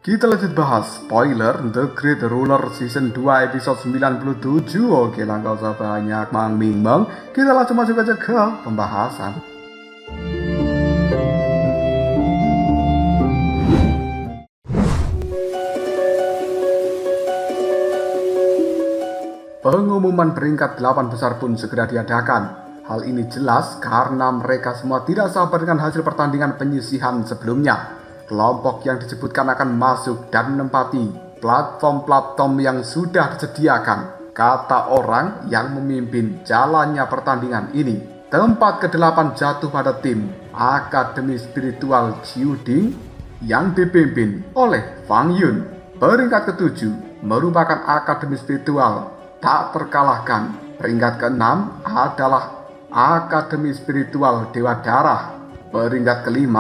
Kita lanjut bahas spoiler The Great Ruler Season 2 episode 97. Oke lah, gak usah banyak mang-ming-mang. Kita langsung masuk aja ke pembahasan. Pengumuman peringkat 8 besar pun segera diadakan. Hal ini jelas karena mereka semua tidak sabar dengan hasil pertandingan penyisihan sebelumnya. Kelompok yang disebutkan akan masuk dan menempati platform-platform yang sudah disediakan, kata orang yang memimpin jalannya pertandingan ini. Tempat ke-8 jatuh pada tim Akademi Spiritual Jiuding yang dipimpin oleh Fang Yun. Peringkat ke-7 merupakan Akademi Spiritual tak terkalahkan. Peringkat ke-6 adalah Akademi Spiritual Dewa Darah. Peringkat ke-5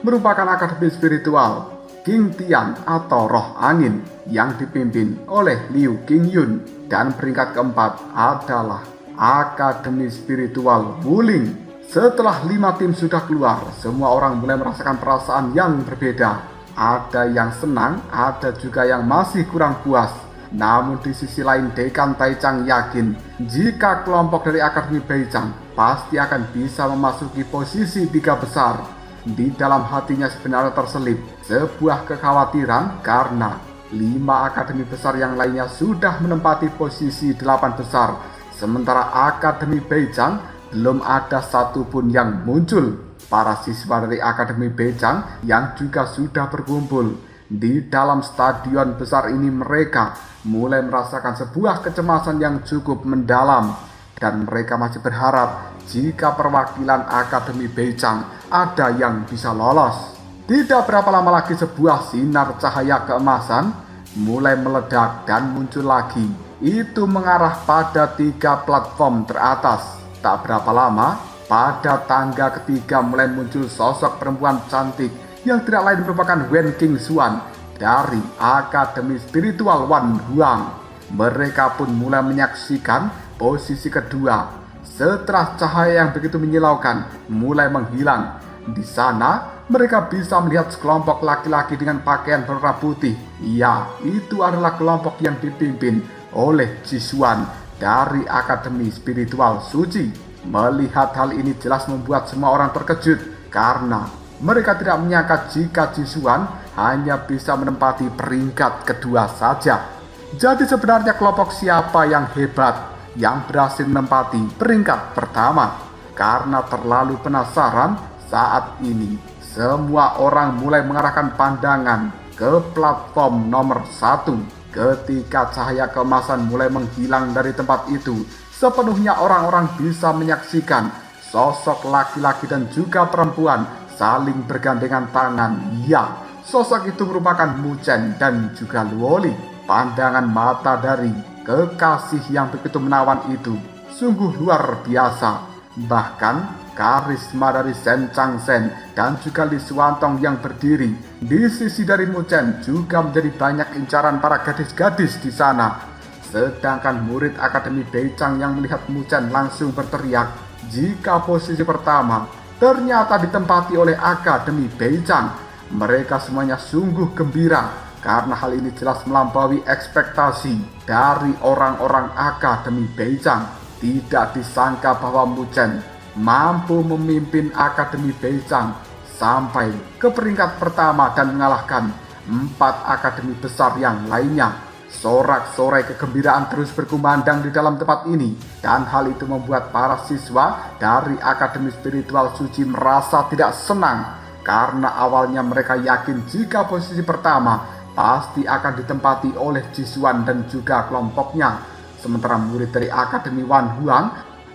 merupakan Akademi Spiritual King Tian atau Roh Angin yang dipimpin oleh Liu Qingyun. Dan peringkat keempat adalah Akademi Spiritual Wuling. Setelah 5 tim sudah keluar, semua orang mulai merasakan perasaan yang berbeda. Ada yang senang, ada juga yang masih kurang puas. Namun di sisi lain, Dekan Taichang yakin jika kelompok dari Akademi Beichang pasti akan bisa memasuki posisi 3 besar. Di dalam hatinya sebenarnya terselip sebuah kekhawatiran karena 5 akademi besar yang lainnya sudah menempati posisi 8 besar. Sementara Akademi Beichang belum ada satupun yang muncul. Para siswa dari Akademi Beichang yang juga sudah berkumpul di dalam stadion besar ini, mereka mulai merasakan sebuah kecemasan yang cukup mendalam. Dan mereka masih berharap jika perwakilan Akademi Beichang ada yang bisa lolos. Tidak berapa lama lagi sebuah sinar cahaya keemasan mulai meledak dan muncul lagi. Itu mengarah pada 3 platform teratas. Tak berapa lama, pada tangga ketiga mulai muncul sosok perempuan cantik yang tidak lain merupakan Wen Qingxuan dari Akademi Spiritual Wan Huang. Mereka pun mulai menyaksikan posisi kedua. Setelah cahaya yang begitu menyilaukan mulai menghilang, di sana mereka bisa melihat sekelompok laki-laki dengan pakaian berwarna putih. Ya, itu adalah kelompok yang dipimpin oleh Jisuan dari Akademi Spiritual Suci. Melihat hal ini jelas membuat semua orang terkejut karena mereka tidak menyangka jika Jisuan hanya bisa menempati peringkat kedua saja. Jadi sebenarnya kelompok siapa yang hebat yang berhasil menempati peringkat pertama? Karena terlalu penasaran, saat ini semua orang mulai mengarahkan pandangan ke platform nomor 1. Ketika cahaya keemasan mulai menghilang dari tempat itu, sepenuhnya orang-orang bisa menyaksikan sosok laki-laki dan juga perempuan saling bergandengan tangan. Ya, sosok itu merupakan Mu Chen dan juga Luoli. Pandangan mata dari kekasih yang begitu menawan itu sungguh luar biasa. Bahkan karisma dari Shen Changsen dan juga Li Xuantong yang berdiri di sisi dari Mu Chen juga menjadi banyak incaran para gadis-gadis di sana. Sedangkan murid Akademi Beichang yang melihat Mu Chen langsung berteriak jika posisi pertama ternyata ditempati oleh Akademi Beichang. Mereka semuanya sungguh gembira karena hal ini jelas melampaui ekspektasi dari orang-orang Akademi Beichang. Tidak disangka bahwa Mu Chen mampu memimpin Akademi Beichang sampai ke peringkat pertama dan mengalahkan 4 akademi besar yang lainnya. Sorak-sorai kegembiraan terus berkumandang di dalam tempat ini, dan hal itu membuat para siswa dari Akademi Spiritual Suci merasa tidak senang karena awalnya mereka yakin jika posisi pertama pasti akan ditempati oleh Jisuan dan juga kelompoknya. Sementara murid dari Akademi Wan Huang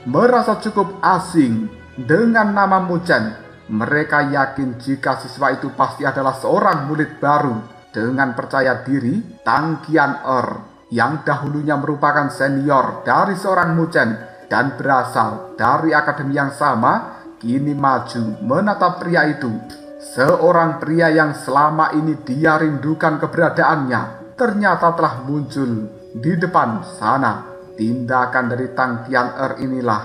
merasa cukup asing dengan nama Mu Chen. Mereka yakin jika siswa itu pasti adalah seorang murid baru dengan percaya diri. Tang Qian'er yang dahulunya merupakan senior dari seorang Mu Chen dan berasal dari akademi yang sama, kini maju menatap pria itu. Seorang pria yang selama ini dia rindukan keberadaannya ternyata telah muncul di depan sana. Tindakan dari Tang Qian'er inilah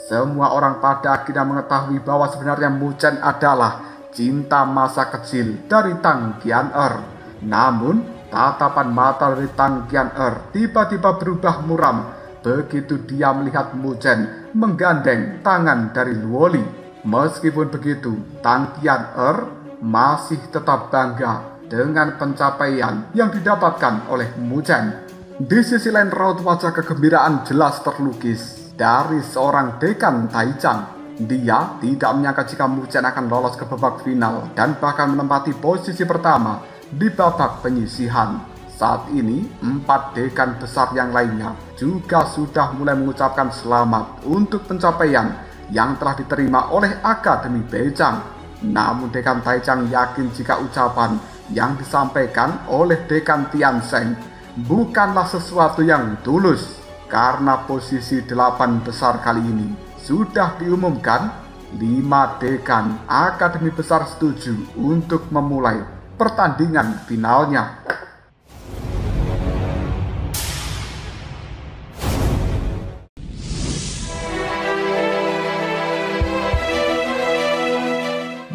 semua orang pada akhirnya mengetahui bahwa sebenarnya Mu Chen adalah cinta masa kecil dari Tang Qian'er. Namun, tatapan mata dari Tang Qian'er tiba-tiba berubah muram begitu dia melihat Mu Chen menggandeng tangan dari Luoli. Meskipun begitu, Tang Qian'er masih tetap bangga dengan pencapaian yang didapatkan oleh Mu Chen. Di sisi lain, raut wajah kegembiraan jelas terlukis dari seorang dekan Taichang. Dia tidak menyangka jika Mu Chen akan lolos ke babak final dan bahkan menempati posisi pertama di babak penyisihan. Saat ini, 4 dekan besar yang lainnya juga sudah mulai mengucapkan selamat untuk pencapaian yang telah diterima oleh Akademi Beijang. Namun dekan Taichang yakin jika ucapan yang disampaikan oleh dekan Tiansheng bukanlah sesuatu yang tulus, karena posisi 8 besar kali ini sudah diumumkan. 5 dekan Akademi Besar setuju untuk memulai pertandingan finalnya.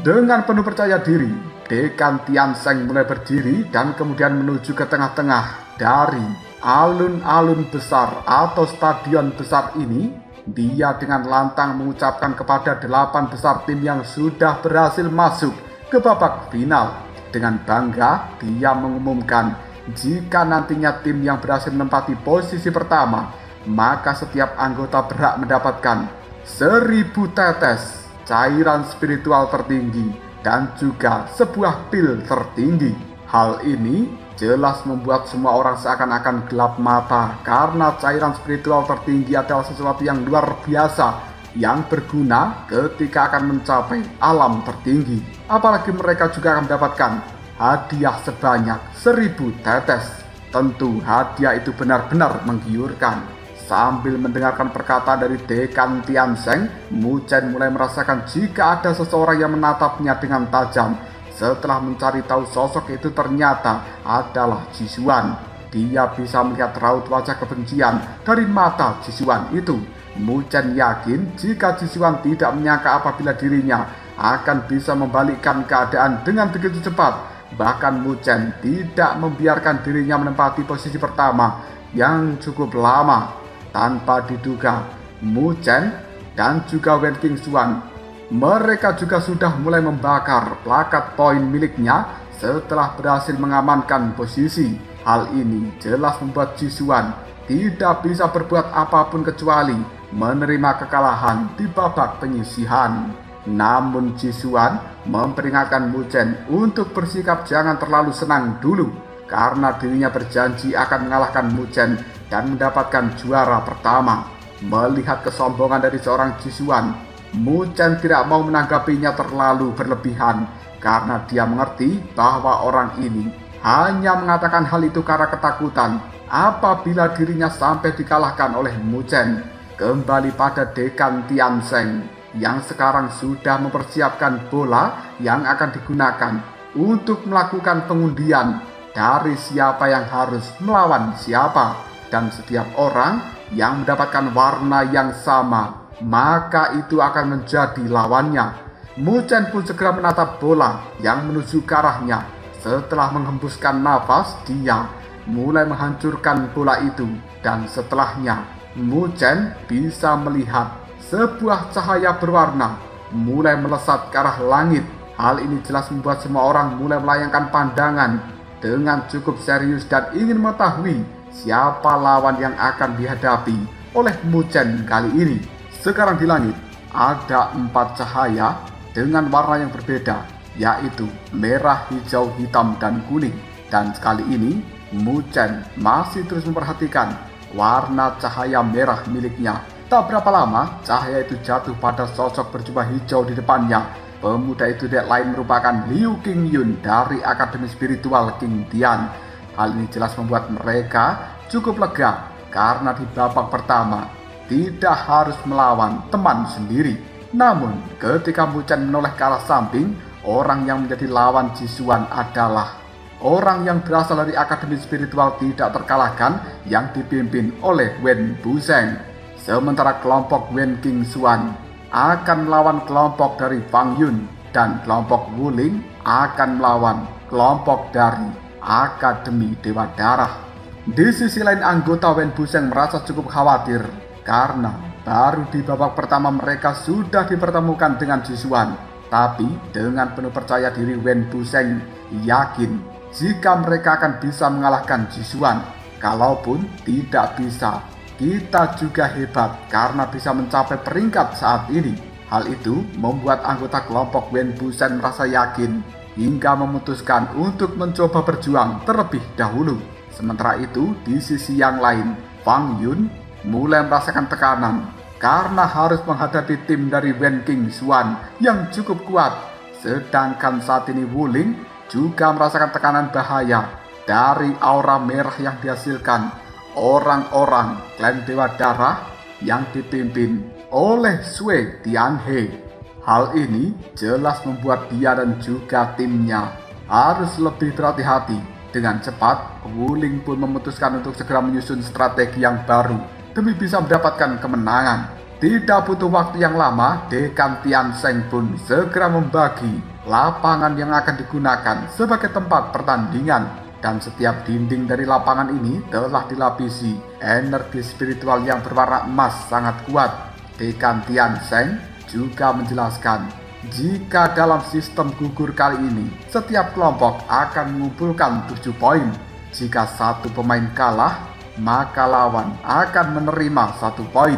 Dengan penuh percaya diri, dekan Tiansheng mulai berdiri dan kemudian menuju ke tengah-tengah dari alun-alun besar atau stadion besar ini. Dia dengan lantang mengucapkan kepada 8 besar tim yang sudah berhasil masuk ke babak final. Dengan bangga, dia mengumumkan jika nantinya tim yang berhasil menempati posisi pertama, maka setiap anggota berhak mendapatkan 1000 tetes cairan spiritual tertinggi dan juga sebuah pil tertinggi. Hal ini jelas membuat semua orang seakan-akan gelap mata, karena cairan spiritual tertinggi adalah sesuatu yang luar biasa yang berguna ketika akan mencapai alam tertinggi. Apalagi mereka juga akan mendapatkan hadiah sebanyak 1000 tetes. Tentu hadiah itu benar-benar menggiurkan. Sambil mendengarkan perkataan dari dekan Tiansheng, Mu Chen mulai merasakan jika ada seseorang yang menatapnya dengan tajam. Setelah mencari tahu sosok itu ternyata adalah Jisuan. Dia bisa melihat raut wajah kebencian dari mata Jisuan itu. Mu Chen yakin jika Jisuan tidak menyangka apabila dirinya akan bisa membalikkan keadaan dengan begitu cepat. Bahkan Mu Chen tidak membiarkan dirinya menempati posisi pertama yang cukup lama. Tanpa diduga, Mu Chen dan juga Wen Qingxuan, mereka juga sudah mulai membakar plakat poin miliknya setelah berhasil mengamankan posisi. Hal ini jelas membuat Jisuan tidak bisa berbuat apapun kecuali menerima kekalahan di babak penyisihan. Namun Jisuan memperingatkan Mu Chen untuk bersikap jangan terlalu senang dulu, karena dirinya berjanji akan mengalahkan Mu Chen dan mendapatkan juara pertama. Melihat kesombongan dari seorang Jisuan, Mu Chen tidak mau menanggapinya terlalu berlebihan, karena dia mengerti bahwa orang ini hanya mengatakan hal itu karena ketakutan apabila dirinya sampai dikalahkan oleh Mu Chen. Kembali pada dekan Tiansheng yang sekarang sudah mempersiapkan bola yang akan digunakan untuk melakukan pengundian dari siapa yang harus melawan siapa, dan setiap orang yang mendapatkan warna yang sama maka itu akan menjadi lawannya. Mu Chen pun segera menatap bola yang menuju ke arahnya. Setelah menghembuskan nafas, dia mulai menghancurkan bola itu, dan setelahnya Mu Chen bisa melihat sebuah cahaya berwarna mulai melesat ke arah langit. Hal ini jelas membuat semua orang mulai melayangkan pandangan dengan cukup serius dan ingin mengetahui siapa lawan yang akan dihadapi oleh Mu Chen kali ini. Sekarang di langit ada 4 cahaya dengan warna yang berbeda, yaitu merah, hijau, hitam, dan kuning. Dan kali ini Mu Chen masih terus memperhatikan warna cahaya merah miliknya. Tak berapa lama cahaya itu jatuh pada sosok berjubah hijau di depannya. Pemuda itu tidak lain merupakan Liu Qingyun dari Akademi Spiritual King Tian. Hal ini jelas membuat mereka cukup lega, karena di babak pertama tidak harus melawan teman sendiri. Namun ketika Mu Chen menoleh ke arah samping, orang yang menjadi lawan Jisuan adalah orang yang berasal dari Akademi Spiritual tidak terkalahkan yang dipimpin oleh Wen Busheng. Sementara kelompok Wen Qingxuan akan melawan kelompok dari Fang Yun, dan kelompok Wuling akan melawan kelompok dari Akademi Dewa Darah. Di sisi lain, anggota Wen Busheng merasa cukup khawatir karena baru di babak pertama mereka sudah dipertemukan dengan Jisuan. Tapi dengan penuh percaya diri, Wen Busheng yakin jika mereka akan bisa mengalahkan Jisuan. Kalaupun tidak bisa, kita juga hebat karena bisa mencapai peringkat saat ini. Hal itu membuat anggota kelompok Wen Busheng merasa yakin hingga memutuskan untuk mencoba berjuang terlebih dahulu. Sementara itu, di sisi yang lain, Fang Yun mulai merasakan tekanan karena harus menghadapi tim dari Wen Qingxuan yang cukup kuat. Sedangkan saat ini Wuling juga merasakan tekanan bahaya dari aura merah yang dihasilkan orang-orang klan Dewa Darah yang dipimpin oleh Sui Tianhe. Hal ini jelas membuat dia dan juga timnya harus lebih berhati-hati. Dengan cepat, Wuling pun memutuskan untuk segera menyusun strategi yang baru demi bisa mendapatkan kemenangan. Tidak butuh waktu yang lama, Dekan Tiansheng pun segera membagi lapangan yang akan digunakan sebagai tempat pertandingan. Dan setiap dinding dari lapangan ini telah dilapisi energi spiritual yang berwarna emas sangat kuat. Dekan Tiansheng juga menjelaskan jika dalam sistem gugur kali ini, setiap kelompok akan mengumpulkan 7 poin. Jika satu pemain kalah, maka lawan akan menerima 1 poin.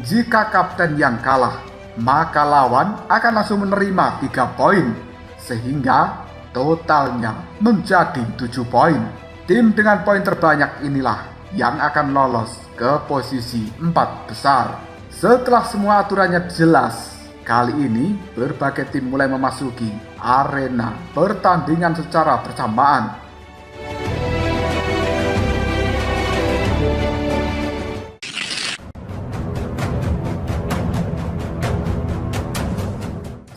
Jika kapten yang kalah, maka lawan akan langsung menerima 3 poin. Sehingga totalnya menjadi 7 poin. Tim dengan poin terbanyak inilah yang akan lolos ke posisi 4 besar. Setelah semua aturannya jelas, kali ini berbagai tim mulai memasuki arena pertandingan secara bersamaan.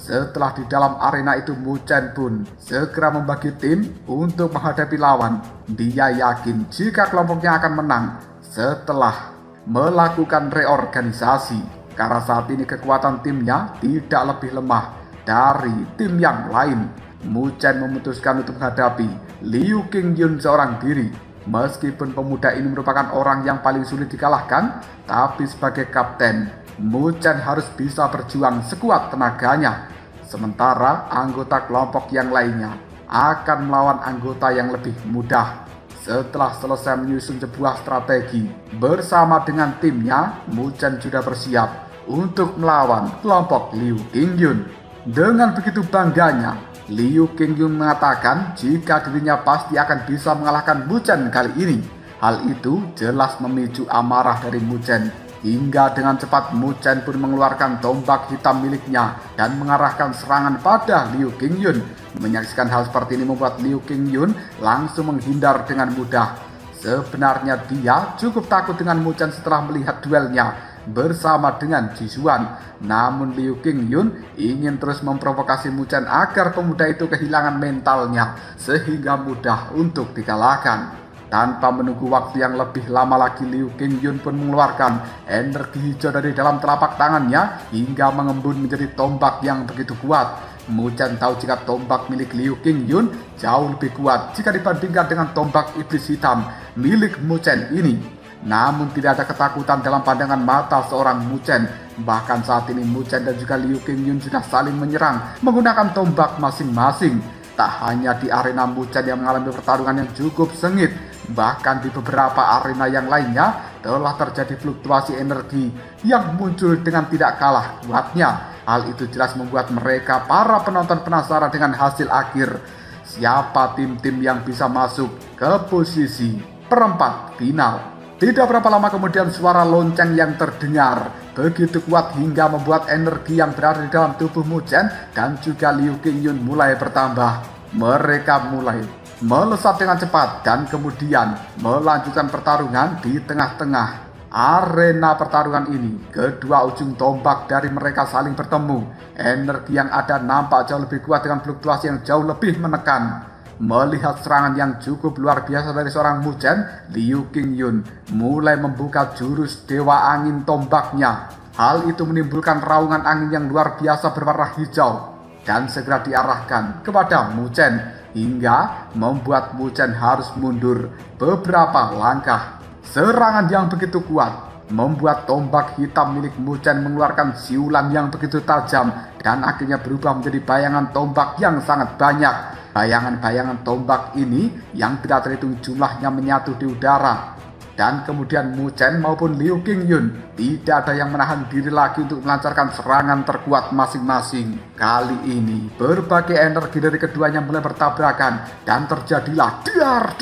Setelah di dalam arena itu, Mu Chen pun segera membagi tim untuk menghadapi lawan. Dia yakin jika kelompoknya akan menang setelah melakukan reorganisasi. Karena saat ini kekuatan timnya tidak lebih lemah dari tim yang lain. Mu Chen memutuskan untuk menghadapi Liu Qingyun seorang diri. Meskipun pemuda ini merupakan orang yang paling sulit dikalahkan, tapi sebagai kapten, Mu Chen harus bisa berjuang sekuat tenaganya. Sementara anggota kelompok yang lainnya akan melawan anggota yang lebih mudah. Setelah selesai menyusun sebuah strategi bersama dengan timnya, Mu Chen sudah bersiap untuk melawan kelompok Liu Qingyun. Dengan begitu bangganya, Liu Qingyun mengatakan jika dirinya pasti akan bisa mengalahkan Mu Chen kali ini. Hal itu jelas memicu amarah dari Mu Chen. Hingga dengan cepat Mu Chen pun mengeluarkan tombak hitam miliknya dan mengarahkan serangan pada Liu Qingyun. Menyaksikan hal seperti ini membuat Liu Qingyun langsung menghindar dengan mudah. Sebenarnya dia cukup takut dengan Mu Chen setelah melihat duelnya bersama dengan Jisuan. Namun Liu Qingyun ingin terus memprovokasi Mu Chen agar pemuda itu kehilangan mentalnya sehingga mudah untuk dikalahkan. Tanpa menunggu waktu yang lebih lama lagi, Liu Qingyun pun mengeluarkan energi hijau dari dalam telapak tangannya hingga mengembun menjadi tombak yang begitu kuat. Mu Chen tahu jika tombak milik Liu Qingyun jauh lebih kuat jika dibandingkan dengan tombak iblis hitam milik Mu Chen ini. Namun tidak ada ketakutan dalam pandangan mata seorang Mu Chen. Bahkan saat ini Mu Chen dan juga Liu Qingyun sudah saling menyerang menggunakan tombak masing-masing. Tak hanya di arena Mu Chen yang mengalami pertarungan yang cukup sengit, bahkan di beberapa arena yang lainnya telah terjadi fluktuasi energi yang muncul dengan tidak kalah kuatnya. Hal itu jelas membuat mereka para penonton penasaran dengan hasil akhir. Siapa tim-tim yang bisa masuk ke posisi perempat final. Tidak berapa lama kemudian suara lonceng yang terdengar begitu kuat hingga membuat energi yang berada di dalam tubuh Mu Chen dan juga Liu Qingyun mulai bertambah. Mereka mulai melesat dengan cepat dan kemudian melanjutkan pertarungan di tengah-tengah arena pertarungan ini. Kedua ujung tombak dari mereka saling bertemu. Energi yang ada nampak jauh lebih kuat dengan fluktuasi yang jauh lebih menekan. Melihat serangan yang cukup luar biasa dari seorang Mu Chen, Liu Qingyun mulai membuka jurus Dewa Angin tombaknya. Hal itu menimbulkan raungan angin yang luar biasa berwarna hijau. dan segera diarahkan kepada Mu Chen hingga membuat Mu Chen harus mundur beberapa langkah. Serangan yang begitu kuat membuat tombak hitam milik Mu Chen mengeluarkan siulan yang begitu tajam dan akhirnya berubah menjadi bayangan tombak yang sangat banyak. Bayangan-bayangan tombak ini yang tidak terhitung jumlahnya menyatu di udara. Dan kemudian Mu Chen maupun Liu Qingyun tidak ada yang menahan diri lagi untuk melancarkan serangan terkuat masing-masing. Kali ini berbagai energi dari keduanya mulai bertabrakan dan terjadilah dar.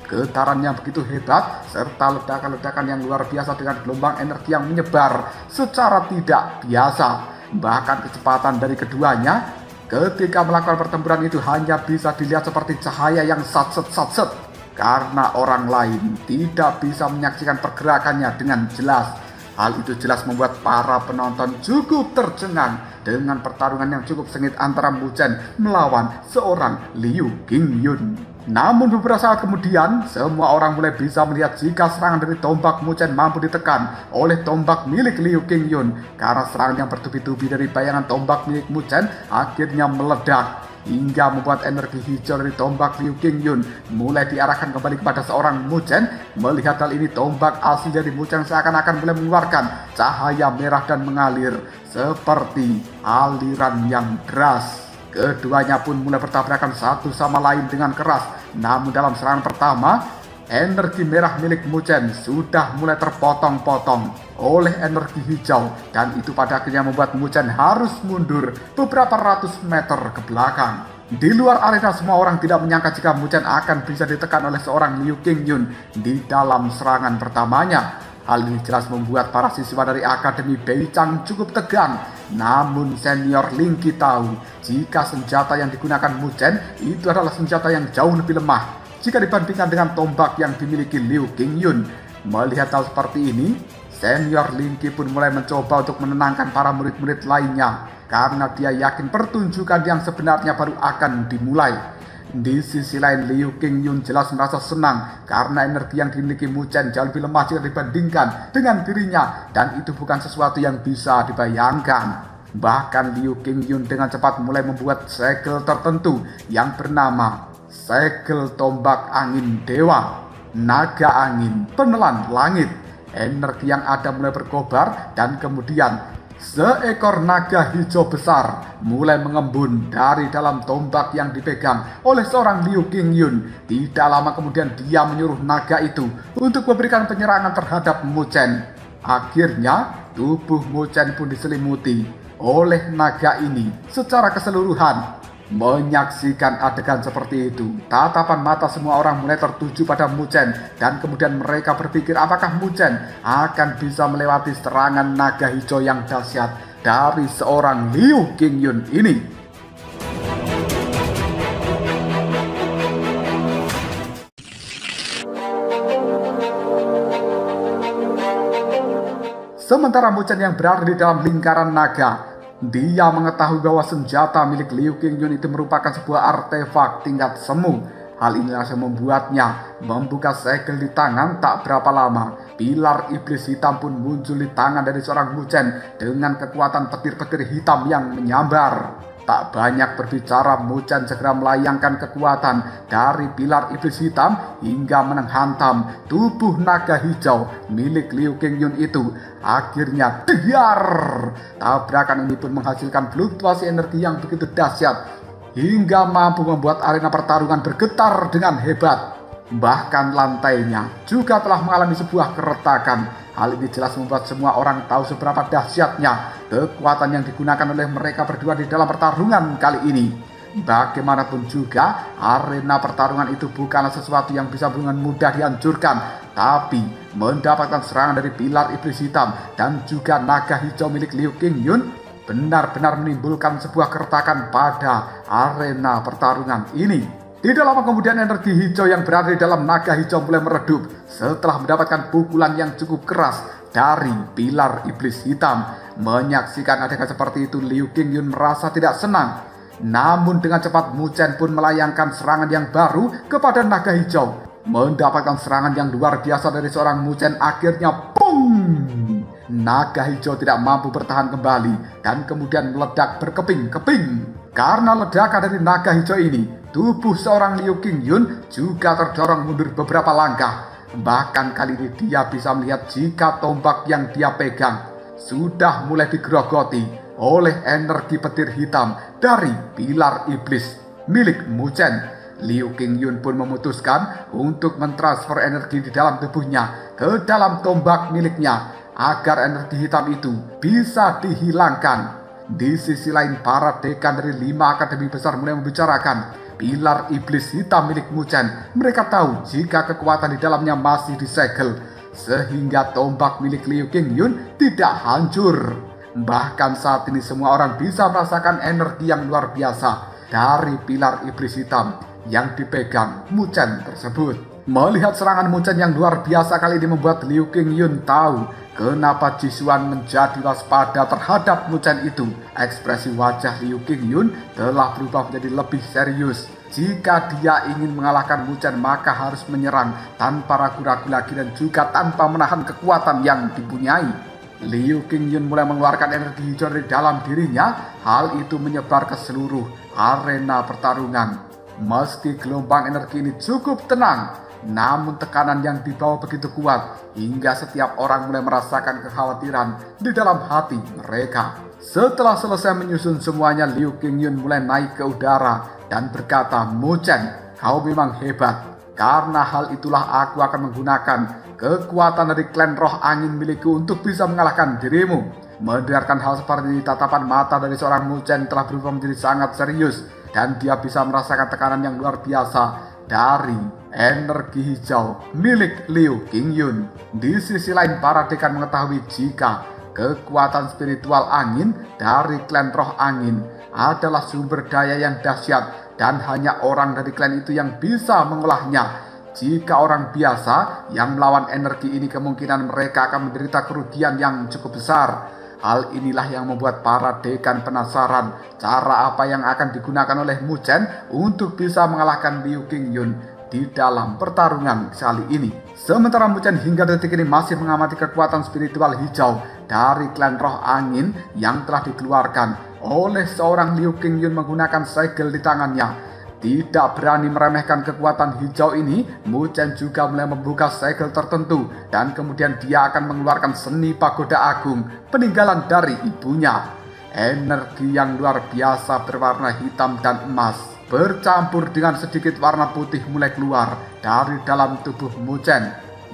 Getaran yang begitu hebat serta ledakan-ledakan yang luar biasa dengan gelombang energi yang menyebar secara tidak biasa. Bahkan kecepatan dari keduanya ketika melakukan pertempuran itu hanya bisa dilihat seperti cahaya yang satset karena orang lain tidak bisa menyaksikan pergerakannya dengan jelas. Hal itu jelas membuat para penonton cukup tercengang dengan pertarungan yang cukup sengit antara Mu Chen melawan seorang Liu Qingyun. Namun beberapa saat kemudian, semua orang mulai bisa melihat jika serangan dari tombak Mu Chen mampu ditekan oleh tombak milik Liu Qingyun. Karena serangan yang bertubi-tubi dari bayangan tombak milik Mu Chen akhirnya meledak, hingga membuat energi hijau dari tombak Liu Qingyun mulai diarahkan kembali kepada seorang Mu Chen. Melihat hal ini, tombak asli dari Mu Chen seakan-akan mulai mengeluarkan cahaya merah dan mengalir seperti aliran yang deras. Keduanya pun mulai bertabrakan satu sama lain dengan keras. Namun dalam serangan pertama, energi merah milik Mu Chen sudah mulai terpotong-potong oleh energi hijau, dan itu pada akhirnya membuat Mu Chen harus mundur beberapa ratus meter ke belakang. Di luar arena, semua orang tidak menyangka jika Mu Chen akan bisa ditekan oleh seorang Liu Qingyun di dalam serangan pertamanya. Hal ini jelas membuat para siswa dari Akademi Beichang cukup tegang. Namun senior Ling Qi tahu jika senjata yang digunakan Mu Chen itu adalah senjata yang jauh lebih lemah jika dibandingkan dengan tombak yang dimiliki Liu Qingyun. Melihat hal seperti ini, senior Ling Qi pun mulai mencoba untuk menenangkan para murid-murid lainnya karena dia yakin pertunjukan yang sebenarnya baru akan dimulai. Di sisi lain, Liu Qingyun jelas merasa senang karena energi yang dimiliki Mu Chen jauh lebih lemah jika dibandingkan dengan dirinya, dan itu bukan sesuatu yang bisa dibayangkan. Bahkan Liu Qingyun dengan cepat mulai membuat segel tertentu yang bernama segel tombak angin dewa, naga angin, penelan langit. Energi yang ada mulai berkobar dan kemudian seekor naga hijau besar mulai mengembun dari dalam tombak yang dipegang oleh seorang Liu Qingyun. Tidak lama kemudian dia menyuruh naga itu untuk memberikan penyerangan terhadap Mu Chen. Akhirnya tubuh Mu Chen pun diselimuti oleh naga ini secara keseluruhan. Menyaksikan adegan seperti itu, tatapan mata semua orang mulai tertuju pada Mu Chen, dan kemudian mereka berpikir apakah Mu Chen akan bisa melewati serangan naga hijau yang dahsyat dari seorang Liu Qingyun ini. Sementara Mu Chen yang berada di dalam lingkaran naga, dia mengetahui bahwa senjata milik Liu Qingyun itu merupakan sebuah artefak tingkat semu. Hal ini langsung membuatnya membuka segel di tangan. Tak berapa lama, pilar iblis hitam pun muncul di tangan dari seorang Mu Chen dengan kekuatan petir-petir hitam yang menyambar. Tak banyak berbicara, Mu Chen segera melayangkan kekuatan dari pilar iblis hitam hingga menghantam tubuh naga hijau milik Liu Qingyun itu. Akhirnya tabrakan ini pun menghasilkan fluktuasi energi yang begitu dahsyat hingga mampu membuat arena pertarungan bergetar dengan hebat. Bahkan lantainya juga telah mengalami sebuah keretakan. Hal ini jelas membuat semua orang tahu seberapa dahsyatnya kekuatan yang digunakan oleh mereka berdua di dalam pertarungan kali ini. Bagaimanapun juga, arena pertarungan itu bukanlah sesuatu yang bisa dengan mudah dihancurkan, tapi mendapatkan serangan dari pilar iblis hitam dan juga naga hijau milik Liu Qingyun benar-benar menimbulkan sebuah keretakan pada arena pertarungan ini. Tidak lama kemudian, energi hijau yang berada di dalam naga hijau mulai meredup setelah mendapatkan pukulan yang cukup keras dari pilar iblis hitam. Menyaksikan adegan seperti itu, Liu Qingyun merasa tidak senang. Namun dengan cepat Mu Chen pun melayangkan serangan yang baru kepada naga hijau. Mendapatkan serangan yang luar biasa dari seorang Mu Chen, akhirnya naga hijau tidak mampu bertahan kembali dan kemudian meledak berkeping-keping. Karena ledakan dari naga hijau ini, tubuh seorang Liu Qingyun juga terdorong mundur beberapa langkah. Bahkan kali ini dia bisa melihat jika tombak yang dia pegang sudah mulai digerogoti oleh energi petir hitam dari pilar iblis milik Mu Chen. Liu Qingyun pun memutuskan untuk mentransfer energi di dalam tubuhnya ke dalam tombak miliknya agar energi hitam itu bisa dihilangkan. Di sisi lain, para dekan dari 5 akademi besar mulai membicarakan pilar iblis hitam milik Mu Chen. Mereka tahu jika kekuatan di dalamnya masih disegel sehingga tombak milik Liu Qingyun tidak hancur. Bahkan saat ini semua orang bisa merasakan energi yang luar biasa dari pilar iblis hitam yang dipegang Mu Chen tersebut. Melihat serangan Mu Chen yang luar biasa kali ini membuat Liu Qingyun tahu kenapa Jisuan menjadi waspada terhadap Mu Chen itu. Ekspresi wajah Liu Qingyun telah berubah menjadi lebih serius. Jika dia ingin mengalahkan Mu Chen, maka harus menyerang tanpa ragu-ragu lagi dan juga tanpa menahan kekuatan yang dipunyai. Liu Qingyun mulai mengeluarkan energi hijau dari dalam dirinya. Hal itu menyebar ke seluruh arena pertarungan. Meski gelombang energi ini cukup tenang, namun tekanan yang dibawa begitu kuat hingga setiap orang mulai merasakan kekhawatiran di dalam hati mereka. Setelah selesai menyusun semuanya, Liu Qingyun mulai naik ke udara dan berkata, "Mu Chen, kau memang hebat. Karena hal itulah aku akan menggunakan kekuatan dari klan roh angin milikku untuk bisa mengalahkan dirimu." Mendengarkan hal seperti ini, tatapan mata dari seorang Mu Chen telah berubah menjadi sangat serius dan dia bisa merasakan tekanan yang luar biasa dari energi hijau milik Liu Qingyun. Di sisi lain, para dekan mengetahui jika kekuatan spiritual angin dari klan roh angin adalah sumber daya yang dahsyat dan hanya orang dari klan itu yang bisa mengolahnya. Jika orang biasa yang melawan energi ini, kemungkinan mereka akan menderita kerugian yang cukup besar. Hal inilah yang membuat para dekan penasaran cara apa yang akan digunakan oleh Mu Chen untuk bisa mengalahkan Liu Qingyun di dalam pertarungan kali ini. Sementara Mu Chen hingga detik ini masih mengamati kekuatan spiritual hijau dari klan roh angin yang telah dikeluarkan oleh seorang Liu Qingyun menggunakan segel di tangannya. Tidak berani meremehkan kekuatan hijau ini, Mu Chen juga mulai membuka segel tertentu dan kemudian dia akan mengeluarkan seni pagoda agung peninggalan dari ibunya. Energi yang luar biasa berwarna hitam dan emas bercampur dengan sedikit warna putih mulai keluar dari dalam tubuh Mu Chen.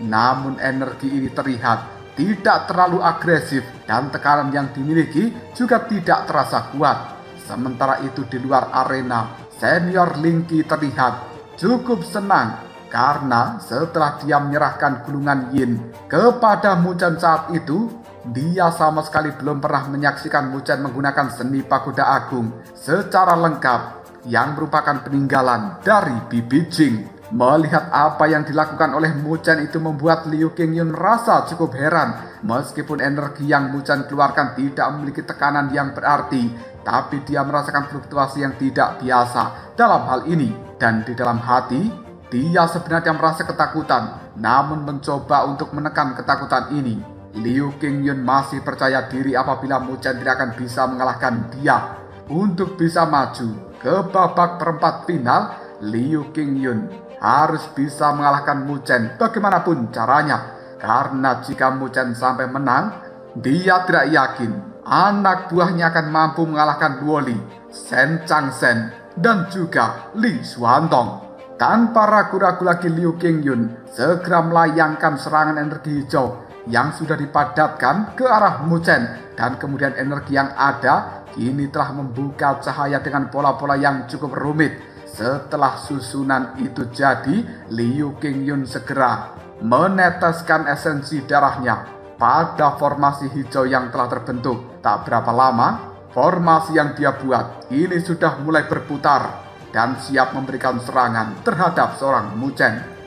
Namun energi ini terlihat tidak terlalu agresif dan tekanan yang dimiliki juga tidak terasa kuat. Sementara itu di luar arena, Senior Ling Qi terlihat cukup senang karena setelah dia menyerahkan gulungan Yin kepada Mu Chen saat itu, dia sama sekali belum pernah menyaksikan Mu Chen menggunakan seni pagoda agung secara lengkap yang merupakan peninggalan dari Bibi Jing. Melihat apa yang dilakukan oleh Mu Chen itu membuat Liu Qingyun merasa cukup heran. Meskipun energi yang Mu Chen keluarkan tidak memiliki tekanan yang berarti, tapi dia merasakan fluktuasi yang tidak biasa dalam hal ini. Dan di dalam hati, dia sebenarnya merasa ketakutan, namun mencoba untuk menekan ketakutan ini. Liu Qingyun masih percaya diri apabila Mu Chen tidak akan bisa mengalahkan dia. Untuk bisa maju ke babak perempat final, Liu Qingyun harus bisa mengalahkan Mu Chen bagaimanapun caranya. Karena jika Mu Chen sampai menang, dia tidak yakin anak buahnya akan mampu mengalahkan Luo Li, Shen Changsheng, dan juga Li Xuantong. Tanpa ragu-ragu lagi, Liu Qingyun segera melayangkan serangan energi hijau yang sudah dipadatkan ke arah Mu Chen. Dan kemudian energi yang ada kini telah membuka cahaya dengan pola-pola yang cukup rumit. Setelah susunan itu jadi, Liu Qingyun segera meneteskan esensi darahnya pada formasi hijau yang telah terbentuk. Tak berapa lama, formasi yang dia buat ini sudah mulai berputar dan siap memberikan serangan terhadap seorang Mu Chen.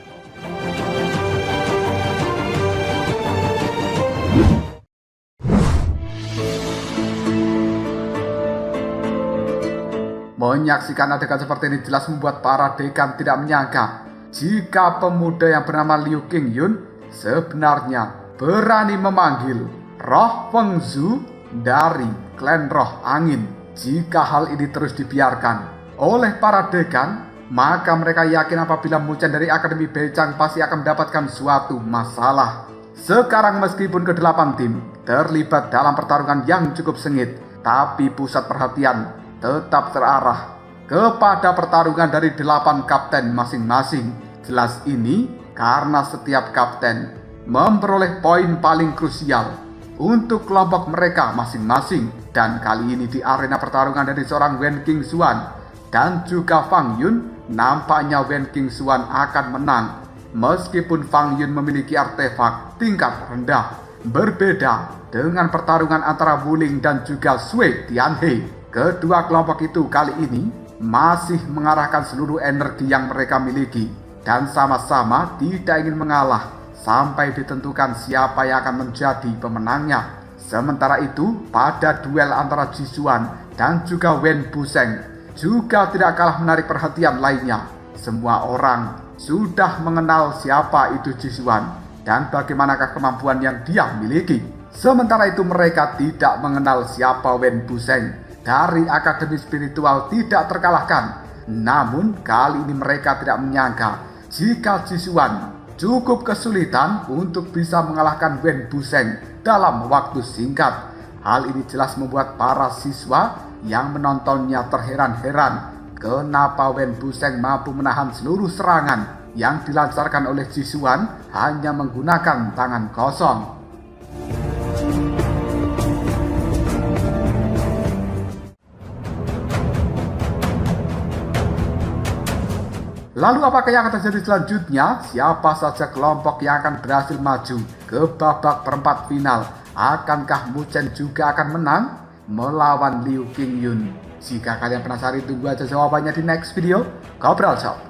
Menyaksikan adegan seperti ini jelas membuat para dekan tidak menyangka jika pemuda yang bernama Liu Qingyun sebenarnya berani memanggil roh Feng Zhu dari klan roh angin. Jika hal ini terus dibiarkan oleh para dekan, maka mereka yakin apabila Mu Chen dari Akademi Beichang pasti akan mendapatkan suatu masalah. Sekarang meskipun ke-8 tim terlibat dalam pertarungan yang cukup sengit, tapi pusat perhatian tetap terarah kepada pertarungan dari 8 kapten masing-masing. Jelas ini karena setiap kapten memperoleh poin paling krusial untuk kelompok mereka masing-masing. Dan kali ini di arena pertarungan dari seorang Wen Qingxuan dan juga Fang Yun, nampaknya Wen Qingxuan akan menang. Meskipun Fang Yun memiliki artefak tingkat rendah, berbeda dengan pertarungan antara Wuling dan juga Sui Tianhe. Kedua kelompok itu kali ini masih mengarahkan seluruh energi yang mereka miliki dan sama-sama tidak ingin mengalah sampai ditentukan siapa yang akan menjadi pemenangnya. Sementara itu, pada duel antara Jisuan dan juga Wen Busheng juga tidak kalah menarik perhatian lainnya. Semua orang sudah mengenal siapa itu Jisuan dan bagaimanakah kemampuan yang dia miliki. Sementara itu mereka tidak mengenal siapa Wen Busheng dari Akademi Spiritual tidak terkalahkan. Namun kali ini mereka tidak menyangka jika Jisuan cukup kesulitan untuk bisa mengalahkan Wen Busheng dalam waktu singkat. Hal ini jelas membuat para siswa yang menontonnya terheran-heran kenapa Wen Busheng mampu menahan seluruh serangan yang dilancarkan oleh Jisuan hanya menggunakan tangan kosong. Lalu apakah yang akan terjadi selanjutnya? Siapa saja kelompok yang akan berhasil maju ke babak perempat final? Akankah Mu Chen juga akan menang melawan Liu Qingyun? Jika kalian penasaran, tunggu aja jawabannya di next video. Ngobrol Shop.